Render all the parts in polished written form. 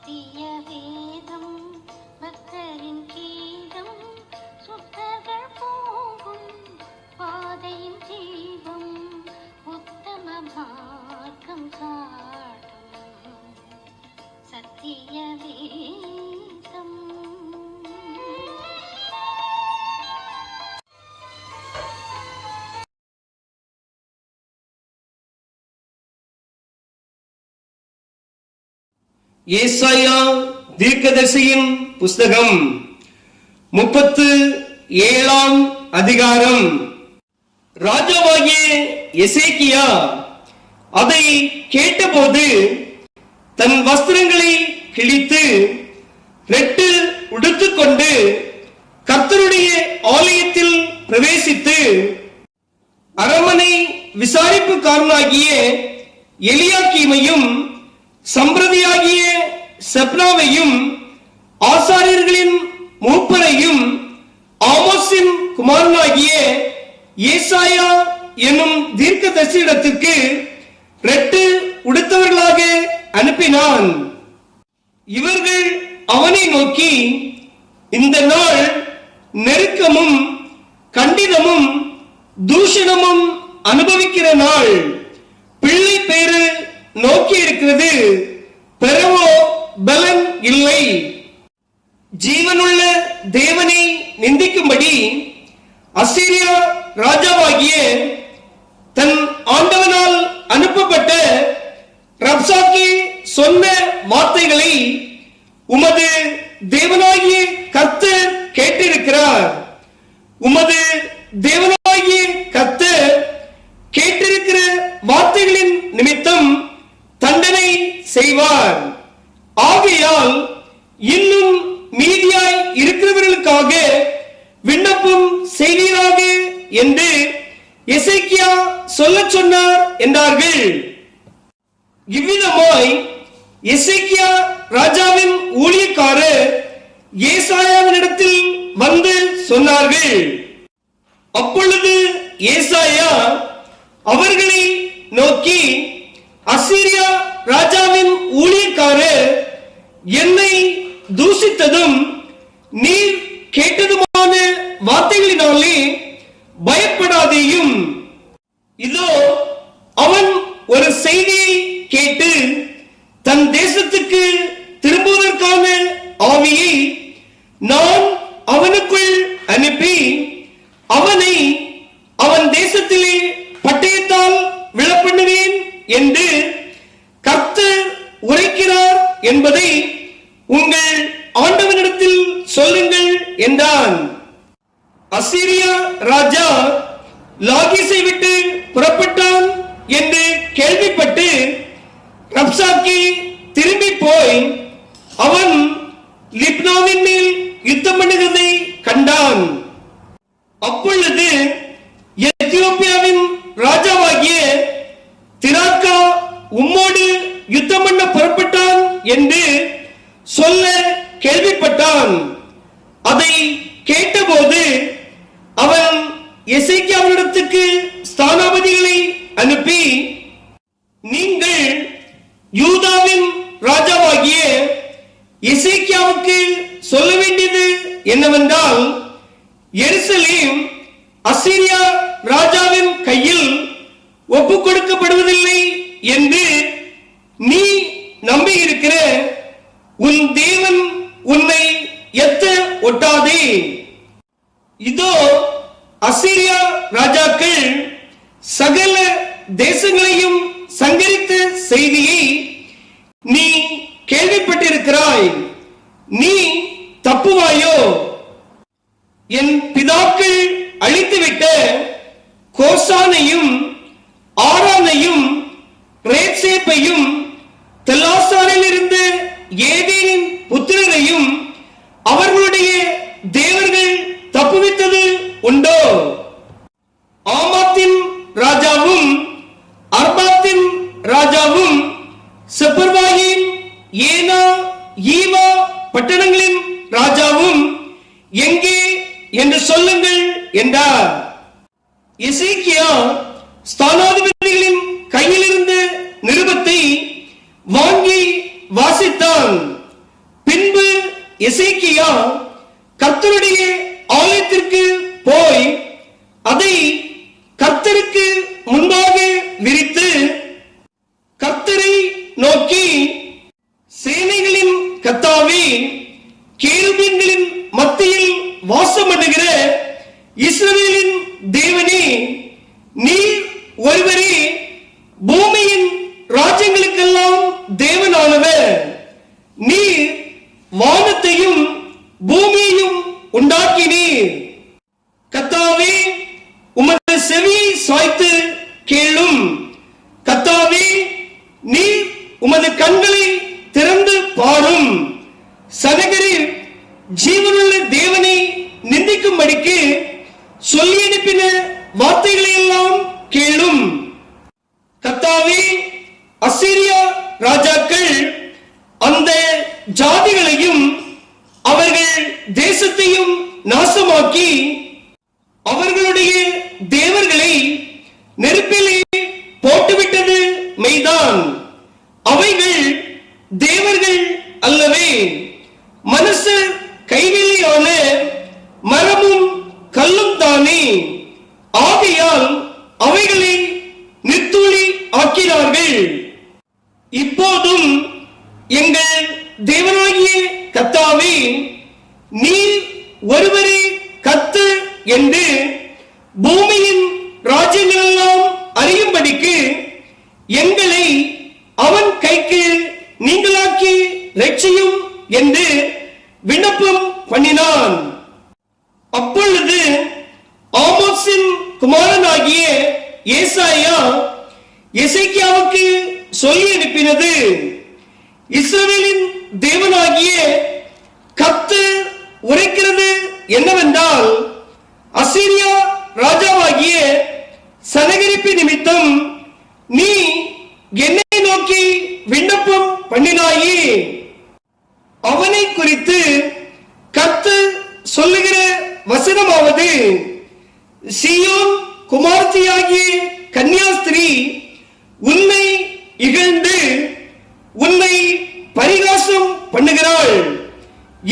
சத்திய வேதம் பக்தரின் கீதம் சுத்தர்கள் போகும் பாதையின் தீபம் உத்தம மார்க்கம் காட்டும் சத்திய வேதம். ஏசாயா தீர்க்கதரிசியின் புஸ்தகம் 37ஆம் அதிகாரம். ராஜாவாகிய எசேக்கியா அதை கேட்டபோது தன் வஸ்திரங்களை கிழித்து ரெட்டு உடுத்துக்கொண்டு கர்த்தருடைய ஆலயத்தில் பிரவேசித்து அரமனை விசாரிப்புக்காரனாகிய எலியாக்கீமையும் சம்பிரதியாகிய செப்னாவையும் ஆசாரியர்களின் மூப்பரையும் ஆமோஸின் குமாரனாகிய ஏசாயா என்னும் தீர்க்கதரிசியிடத்திற்கு ரெட்டு உடுத்தவர்களாக அனுப்பினான். இவர்கள் அவனை நோக்கி, இந்த நாள் நெருக்கமும் கண்டிதமும் தூஷணமும் அனுபவிக்கிற நாள், பிள்ளை பேறு நோக்கி இருக்கிறது, பெறவோ பலன் இல்லை. ஜீவனுள்ள தேவனை நிந்திக்கும்படி அசீரியா ராஜாவாகிய தன் ஆண்டவனால் அனுப்பப்பட்ட ரப்சாக்கே சொன்ன வார்த்தைகளை உமது தேவனாகிய கர்த்தர் கேட்டிருக்கிறார். உமது தேவனாகிய கர்த்தர் கேட்டிருக்கிற வார்த்தைகளின் நிமித்தம் தண்டனை செய்வார். ஆகையால் இன்னும் மீதியாய் இருக்கிறவர்களுக்காக விண்ணப்பம் செய்வீராக என்று எசேக்கியா சொல்லச் சொன்னார் என்றார்கள். இவ்விதமாய் எசேக்கியா ராஜாவின் ஊழியக்காரர் ஏசாயாவினிடத்தில் வந்து சொன்னார்கள். அப்பொழுது ஏசாயா அவர்களை நோக்கி, அசீரியா ராஜாவின் ஊழியக்காரர் என்னை தூஷித்ததும் நீர் கேட்டதுமான வார்த்தைகளினாலே பயப்படாதேயும். இதோ அவன் ஒரு செய்தியை கேட்டு தன் தேசத்துக்கு திரும்புவதற்கான ஆவியை நான் அவனுக்குள் அனுப்பி அவனை அவன் தேசத்திலே பட்டயத்தால் விழப்பண்ணுவேன் என்று கர்த்தர் உரைக்கிறார் என்பதை உங்கள் ஆண்டவனிடத்தில் சொல்லுங்கள் என்றான். அசீரியா ராஜா லாகீசை விட்டு புறப்பட்டான் என்று கேள்விப்பட்டு ரப்சாக்கே திரும்பி போய் அவன் லிப்னாவின் மேல் யுத்தம் பண்ணுகிறதை கண்டான். அப்பொழுது எத்தியோப்பியாவின் ராஜாவாகிய திராக்கா உம்மோடு யுத்தம் பண்ண புறப்பட்டான் என்று சொல்ல கேள்விப்பட்டான். அதை கேட்டபோது அவன் எசேக்கியாவினிடத்துக்கு ஸ்தானாபதிகளை அனுப்பி, நீங்கள் யூதாவின் ராஜாவாகிய எசேக்கியாவுக்கு சொல்ல வேண்டியது என்னவென்றால், எருசலேம் அசீரியா ராஜாவின் கையில் ஒப்புக் கொடுக்கப்படுவதில்லை என்று நீ நம்பி இருக்கிற உன் தேவன் உன்னை எத்த ஒட்டாதே. இதோ அசீரியா ராஜாக்கள் சகல தேசங்களையும் சங்கரித்த செய்தியை நீ கேள்விப்பட்டிருக்கிறாய். நீ தப்புவாயோ? என் பிதாக்கள் அழித்துவிட்ட கோசானையும் ஆரானையும் ரேத்சேப்பையும் தெலாசாரிலிருந்து ஏதேனின் புத்திரரையும் அவர்களுடைய தேவர்கள் தப்புவித்தது உண்டோ? ஆமாத்தின் ராஜாவும் அர்பாத்தின் ராஜாவும் செப்பர்வாயின் ஏனா ஈவா பட்டணங்களின் ராஜாவும் எங்கே என்று சொல்லுங்கள் என்றார். எசேக்கியா ஸ்தானாதிபதிகளின் கையிலிருந்து நிருபத்தை வாங்கி வாசித்தான். எசேக்கியா கர்த்தருடைய ஆலயத்திற்கு போய் அதை கர்த்தருக்கு முன்பாக விரித்து கர்த்தரை நோக்கி, சேனைகளின் கர்த்தாவே, கேருபீன்களின் மத்தியில் வாசமடைகிற இஸ்ரவேலின் தேவனே, நீர் ஒருவரே பூமியின் ராஜ்யங்களுக்கெல்லாம் தேவனானவர். நீர் வானத்தையும் பூமியையும் உண்டாக்கினீர். கர்த்தாவே, உமது செவியை சாய்த்து கேளும். கர்த்தாவே, நீர் உமது கண்களை திறந்து பாரும். சனகரில் ஜீவனுள்ள தேவனை நிந்திக்கும்படிக்கு சொல்லி அனுப்பின வார்த்தைகளை எல்லாம் கேளும். கர்த்தாவே, அசீரியா ராஜாக்கள் அந்த ஜாதிகளையும் அவர்கள் தேசத்தையும் நாசமாக்கி அவர்களுடைய தேவர்களை நெருப்பிலே போட்டுவிட்டது மெய்தான். அவைகள் தேவர்கள் அல்லவே, மனுஷர் கைவேலையான மரமும் கல்லும் தானே. ஆகையால் அவைகளை நிர்த்தூளி ஆக்கினார்கள். இப்போதும் எங்கள் தேவனாகிய கர்த்தாவே, நீர் ஒருவரே கர்த்தர் என்று பூமியின் ராஜ்யங்களெல்லாம் அறியும்படிக்கு எங்களை அவன் கைக்கு நீங்களாக்கி ரட்சியும் என்று விண்ணப்பம் பண்ணினான். அப்பொழுது ஆமோஸின் குமாரனாகிய ஏசாயா எசேக்கியாவுக்கு சொல்லி அனுப்பினது, இஸ்ரவேலின் தேவனாகிய கர்த்தர் உரைக்கிறது என்னவென்றால், அசீரியா ராஜாவாகிய சனகரிப்பு நிமித்தம் நீ என்னை நோக்கி விண்ணப்பம் பண்ணினாயே. அவனை குறித்து கர்த்தர் சொல்லுகிற வசனமாவது, சீயோன் குமாரத்தியாகிய கன்னியாஸ்திரீ உன்னை இகழ்ந்து உன்னை பரிகாசம் பண்ணுகிறாள்.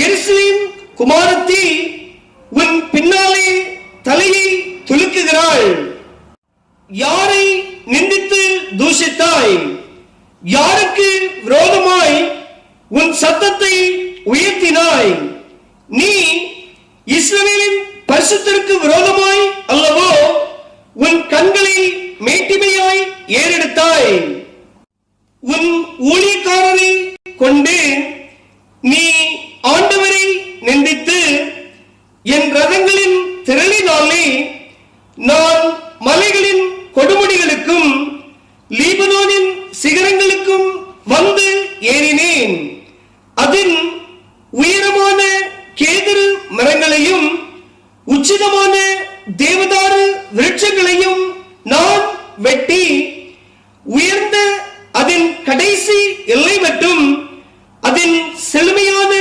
எருசலேம் குமாரத்தி உன் பின்னாலே தலையை துலுக்குகிறாள். யாரை நிந்தித்து தூஷித்தாய்? யாருக்கு விரோதமாய் உன் சத்தத்தை உயர்த்தினாய்? நீ இஸ்ரவேலின் பரிசுத்தருக்கு விரோதமாய் அல்லவோ உன் கண்களை மேட்டிமையாய் ஏறெடுத்தாய். உன் ஊழியக்காரரை கொண்டு நீ ஆண்டவரை நிந்தித்து, என் ரதங்களின் திரளினாலே நான் மலைகளின் கொடுமுடிகளுக்கும் லீபனோனின் சிகரங்களுக்கும் வந்து ஏறினேன். அதன் உயரமான கேதுரு மரங்களையும் உச்சிதமான தேவதாரு விருட்சங்களையும் நான் வெட்டி உயர்ந்த அதன் கடைசி எல்லை மட்டும் அதன் செழுமையான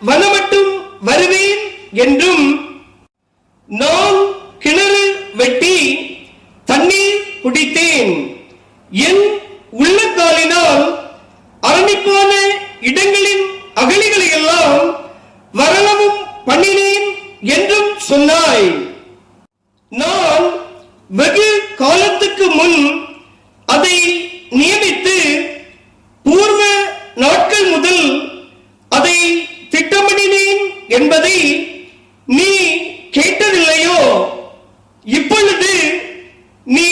வன மட்டும் வருவேன் என்றும், நான் கிணறு வெட்டி தண்ணீர் குடித்தேன், என் உள்ளக்காலினால் அரணிப்பான இடங்களின் அகழிகளை எல்லாம் வரலவும் பண்ணினேன் என்றும் சொன்னாய். நான் வெகு காலத்துக்கு முன் அதை நியமித்து பூர்வ நாட்கள் முதல் அதை திட்டமிடினேன் என்பதை நீ கேட்டதில்லையோ? இப்பொழுது நீ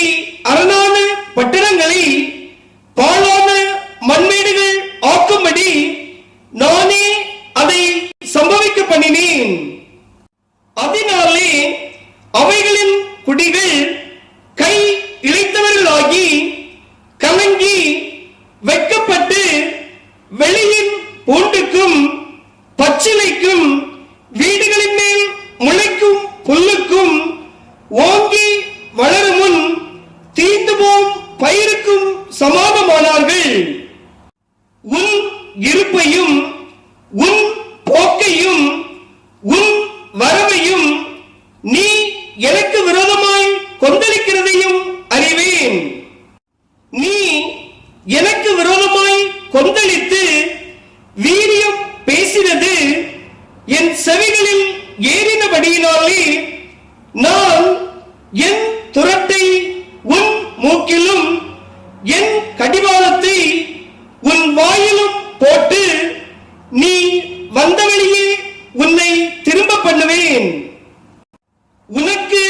அரணான பட்டணங்களை பாழான மண்மேடுகள் ஆக்கும்படி நானே அதை சம்பவிக்க பண்ணினேன். அதனாலே அவைகளின் குடிகள் கை இழைத்தவர்களாகி கலங்கி வெட்கப்பட்டு வெளியின் பூண்டுக்கும் பச்சிலைக்கும் வீடுகளின் மேல் முளைக்கும் புல்லுக்கும் ஓங்கி வளரும் முன் தீர்ந்து போம் பயிருக்கும் சமானமானார்கள். உன் இருப்பையும் உன் போக்கையும் உன் வரவையும் நீ எனக்கு விரோதமாய் கொந்தளிக்கிறதையும் அறிவேன். நீ எனக்கு விரோதமாய் கொந்தளித்து வீரியம் பேசினது ஏறினபடியினாலே நான் என் துரட்டை உன் மூக்கிலும் என் கடிவாளத்தை உன் வாயிலும் போட்டு நீ வந்த வழியே உன்னை திரும்ப பண்ணுவேன். உனக்கு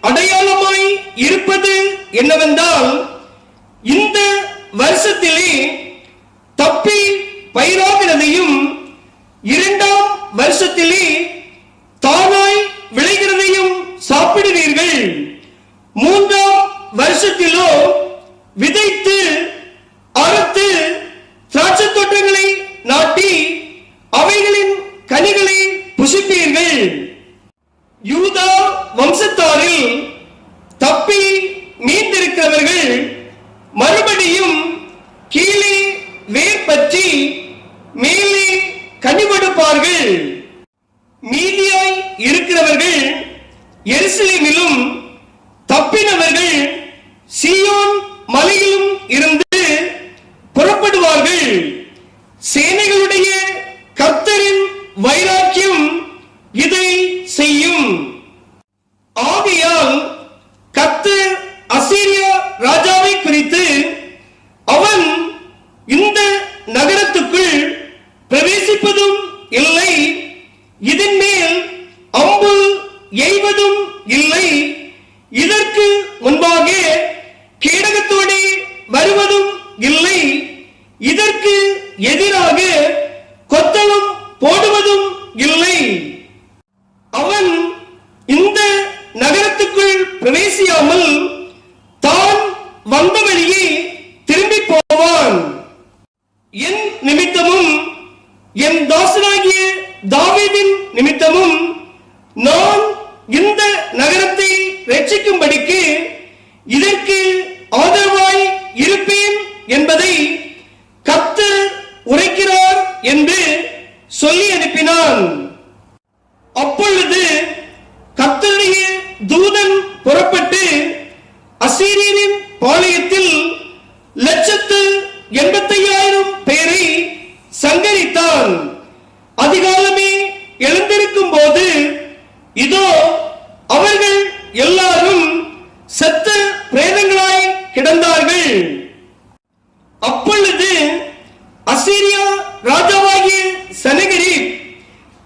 அடையாளமாய் இருப்பது என்னவென்றால், இந்த வருஷத்திலே தப்பி பயிராகிறதையும் இரண்டாம் வருஷத்திலே தானாய் விளைகிறதையும் சாப்பிடுவீர்கள். மூன்றாம் வருஷத்திலோ விதைத்து அறுத்து திராட்சை தோட்டங்களை நாட்டி அவைகளின் கனிகளை புசிப்பீர்கள். யூதா வம்சத்தாரில் தப்பி மீந்திருக்கிறவர்கள் மறுபடியும் கீழே வேர் பற்றி மேலே கனி கொடுப்பார்கள். மீதியாய் இருக்கிறவர்கள் எருசலேமிலும் தப்பினவர்கள் சீயோன் மலையிலும் இருந்து புறப்படுவார்கள். சேனைகளுடைய கர்த்தரின் வைராக்கியம் இதை செய்யும். ஆகையால் கர்த்தர் அசீரியா ராஜாவை குறித்து, அவன் இந்த நகரத்துக்குள் பிரவேசிப்பதும் இல்லை, இதன் மேல் அம்பு எய்வதும் இல்லை, இதற்கு முன்பாக கேடகத்தோடு வருவதும் இல்லை, இதற்கு எதிராக கொத்தளம் போடுவதும் இல்லை. அவன் இந்த நகரத்துக்குள் பிரவேசியாமல் தான் வந்த வழியே திரும்பி போவான். என் நிமித்தமும் என் தாசனாகிய தாவீதின் நிமித்தமும் நான் இந்த நகரத்தை ரட்சிக்கும்படிக்கு இதற்கு ஆதரவாய் இருப்பேன் என்பதை கர்த்தர் உரைக்கிறார் என்று சொல்லி அனுப்பினான். அப்பொழுது கர்த்தருடைய தூதன் புறப்பட்டு அசீரியரின் பாளையத்தில் 185,000 பேரை சங்கரித்தான். அதிகாலமே எழுந்திருக்கும் போது இதோ அவர்கள் எல்லாரும் செத்த பிரேதங்களாய் கிடந்தார்கள். அப்பொழுது அசீரியா ராஜாவாகிய சனகரிப்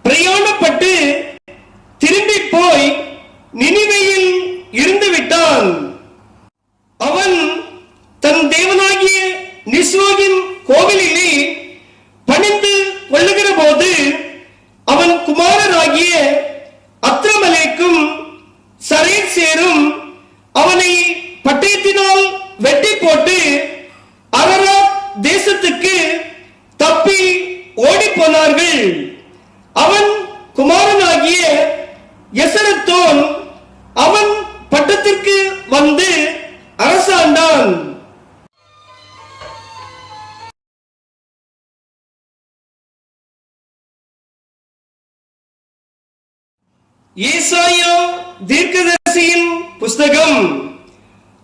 பிரயாணப்பட்டு திரும்பி போய் நினிவேயில் இருந்து விட்டான். அவன் தன் தேவனாகிய நிஸ்ரோகின் கோவிலிலே பணிந்து கொள்ளுகிற போது அவன் குமாரராகிய அத்ரமலேக்கும் சரேசேரும் அவனை பட்டயத்தினால் வெட்டி போட்டு அரராத் தேசத்துக்கு தப்பி ஓடி போனார்கள். அவன் குமாரனாகிய எசரத்தோன் அவன் பட்டத்திற்கு வந்து அரசாண்டான். ஏசாயா தீர்க்கதரிசியின் புஸ்தகம்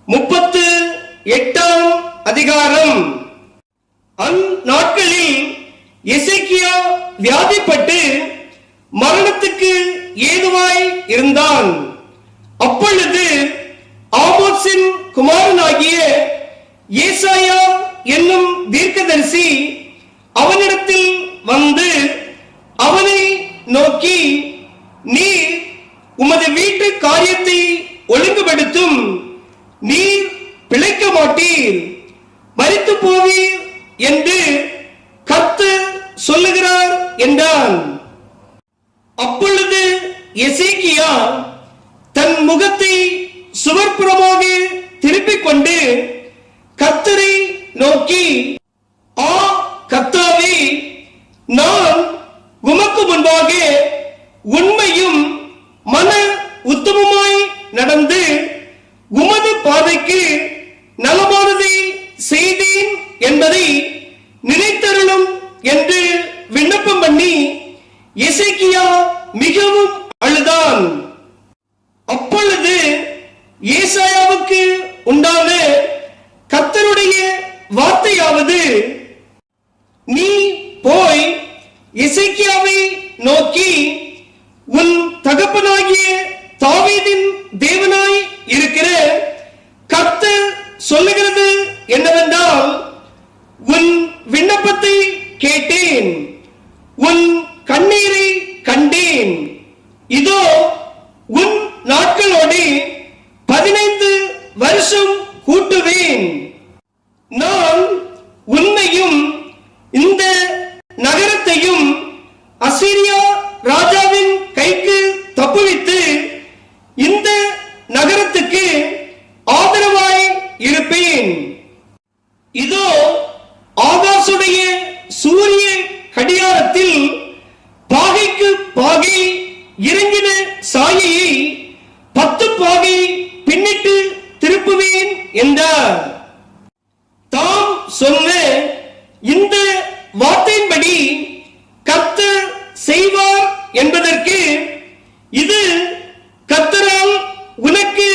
38ஆம் அதிகாரம். அந்நாட்களில் எசேக்கியா வியாதிப்பட்டு மரணத்துக்கு ஏதுவாய் இருந்தான். அப்பொழுது ஆமோத்சின் குமாரனாகிய ஏசாயா என்னும் தீர்க்கதரிசி அவனிடத்தில் வந்து அவனை நோக்கி, நீர் உமது வீட்டு காரியத்தை ஒழுங்குபடுத்தும், நீர் பிழைக்க மாட்டீர், மரித்து போவீர் என்று கர்த்தர் சொல்லுகிறார் என்றான். அப்பொழுது எசேக்கியா தன் முகத்தை சுவர்புறமாக திருப்பிக் கொண்டு கர்த்தரை நோக்கி, ஆ கர்த்தாவே, நான் உமக்கு முன்பாக உண்மையும் மன உத்தமமாய் நடந்து உமது பாதைக்கு நலமானதை செய்தேன் என்பதை நினைத்தருளும் என்று விண்ணப்பம் பண்ணி எசேக்கியா மிகவும் அழுதான். அப்பொழுது ஏசாயாவுக்கு உண்டான கர்த்தருடைய வார்த்தையாவது, நீ போய் எசேக்கியாவை நோக்கி, உன் அழுதேன், உன் கண்ணீரை கண்டேன். இதோ உன் நாட்களோடு 15 வருஷம் கூட்டுவேன். நான் உன்னையும் இந்த நகரத்தையும் அசீரியா ராஜாவின் கைக்கு தப்புவித்து இந்த நகரத்துக்கு ஆதரவாய் இருப்பேன். இதோ ஆகாசுடைய சூரிய கடியாரத்தில் பாகைக்கு பாகை இறங்கின சாயையை 10 பாகை பின்னிட்டு திருப்புவேன் என்றார். தாம் சொன்ன இந்த வார்த்தையின்படி கர்த்தர் செய்வார் என்பதற்கு இது கர்த்தரால் உனக்கு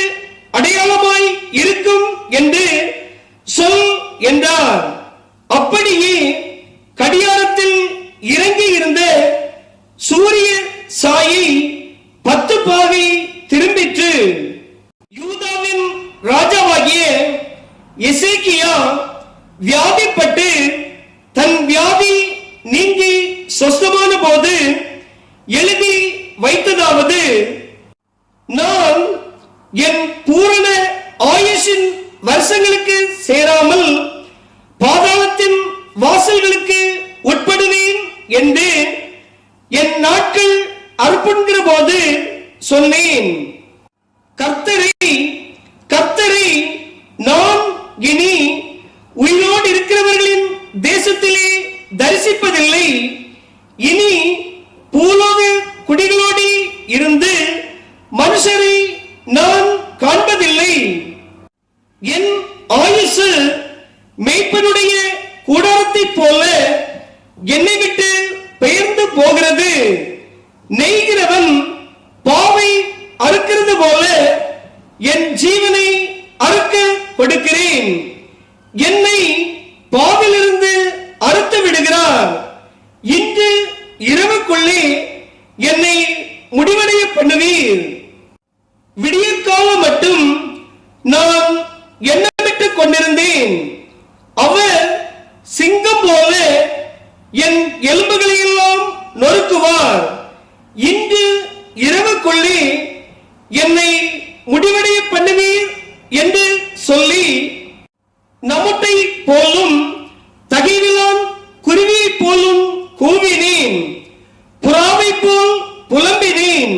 அடையாளமாய் இருக்கும் என்று சொல் என்றார். அப்படியே கடியாரத்தில் இறங்கி இருந்த சூரிய சாயை 10 பாகை திரும்பிற்று. யூதாவின் ராஜாவாகிய எசேக்கியா வியாதிப்பட்டு தன் வியாதி நீங்கி சொஸ்தமான போது எழுதி வைத்ததாவது: நான் என் பூரண ஆயுஷின் வருஷங்களுக்கு சேராமல் பாதாளத்தின் வாசல்களுக்கு உட்படுவேன் என்று என் நாட்கள் அர்ப்பணிக்கிற போது சொன்னேன். கர்த்தரை நான் இனி உயிரோடு இருக்கிறவர்களின் தேசத்திலே தரிசிப்பதில்லை. இனி பூலோக குடிகளோடு இருந்து மனுஷரை நான் காண்பதில்லை. என் ஆயுசு மேய்ப்பனுடைய கூடாரத்தைப் போல என்னை விட்டு பெயர்ந்து போகிறது. நெய்கிறவன் பாவை அறுக்கிறது போல என் ஜீவனை அறுக்க கொடுக்கிறேன். என்னை பாவிலிருந்து அறுத்து விடுகிறார். இன்று இரவுக்குள்ளே என்னை முடிவடைய பண்ணுவீர். விடியற்காலம் மட்டும் நான் எண்ணமிட்டுக் கொண்டிருந்தேன். அவர் சிங்கம் போல என் எலும்புகளை எல்லாம் நொறுக்குவார். இன்று இரவுக்குள்ளே என்னை முடிவடைய பண்ணுவீர் என்று சொல்லி நம்முட்டை போலும் தகைவிலான் குருவியை போலும் கூவினேன். புறாவை போல் புலம்பினேன்.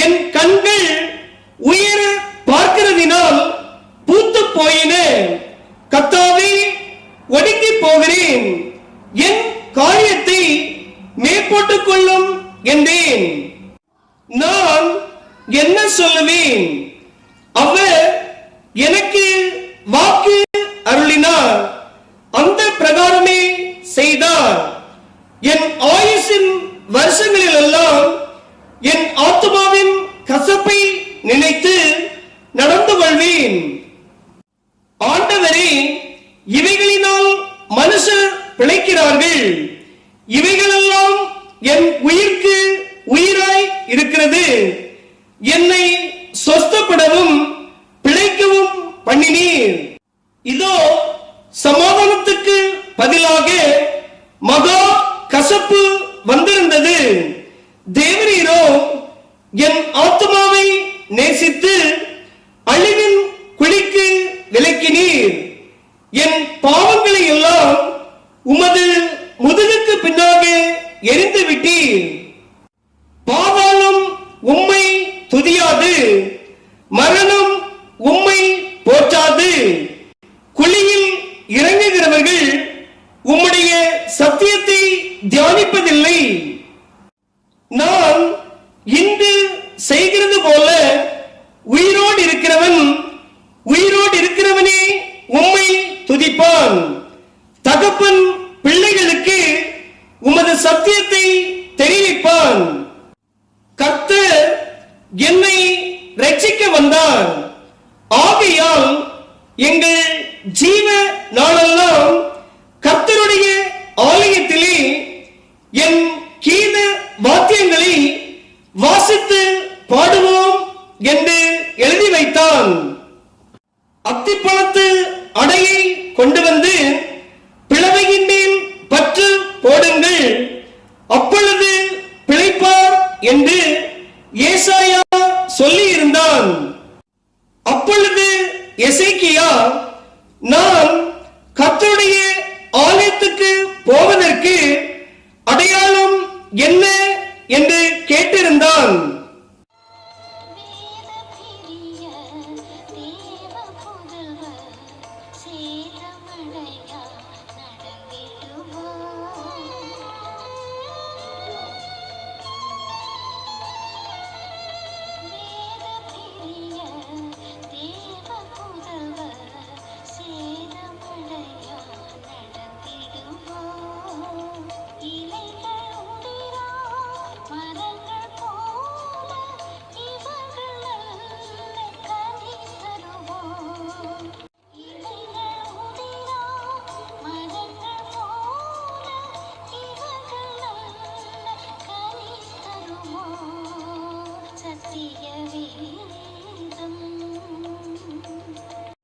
என் கண்கள் உயர பார்க்கிறதினால் பூத்து போயின. கர்த்தாவே, ஒடுங்கி போகிறேன். என் காரியத்தை மேற்போட்டுக் கொள்ளும் என்றேன். நான் என்ன சொல்லுவேன்? அவர் எனக்கு வாக்கு அருளினார். அந்த பிரகாரமே செய்தார். என் ஆயுசின் வருஷங்களில் எல்லாம் என் ஆத்துமாவின் கசப்பை நினைத்து நடந்து கொள்வேன். ஆண்டவரே, இவைகளினால் மனுஷர் பிழைக்கிறார்கள். இவைகளெல்லாம் என் உயிர்க்கு உயிராய் இருக்கிறது. என்னை சொஸ்தப்படவும் பிழைக்கவும் பண்ணினீர். இதோ சமாதானத்துக்கு பதிலாக மகா கசப்பு வந்திருந்தது. தேவரீரோ என் ஆத்துமாவை நேசித்து அழிவின் குழிக்கு விலக்கினீர். என் பாவங்களை எல்லாம் உமது முதுகுக்கு பின்னாக எரிந்து விட்டீர். பாதாளம் உம்மை துதியாது, மரணம் உம்மை போற்றாது. குழியில் இறங்குகிறவர்கள் உம்முடைய சத்தியத்தை தியானிப்பதில்லை. நான் இன்று செய்கிறது போல உயிரோடு இருக்கிறவனே உம்மை துதிப்பான். தகப்பன் பிள்ளைகளுக்கு உமது சத்தியத்தை தெரிவிப்பான். கர்த்தர் என்னை ரட்சிக்க வந்தார். ஆகையால் எங்கள் ஜீவ நாளெல்லாம் கர்த்தருடைய ஆலயத்திலே என் கீத வாத்தியங்களை வாசித்து பாடுவோம் என்று எழுதி வைத்தான். அத்திப்பழத்து அடையை கொண்டு வந்து பிளவையின் மேல் பற்று போடுங்கள். செய்யுங்கள், அப்பொழுது பிழைப்பார் என்று ஏசாயா சொல்லி இருந்தான். அப்பொழுது எசேக்கியா, நான் கர்த்தருடைய ஆலயத்துக்கு போவதற்கு அடையாளம் என்ன என்று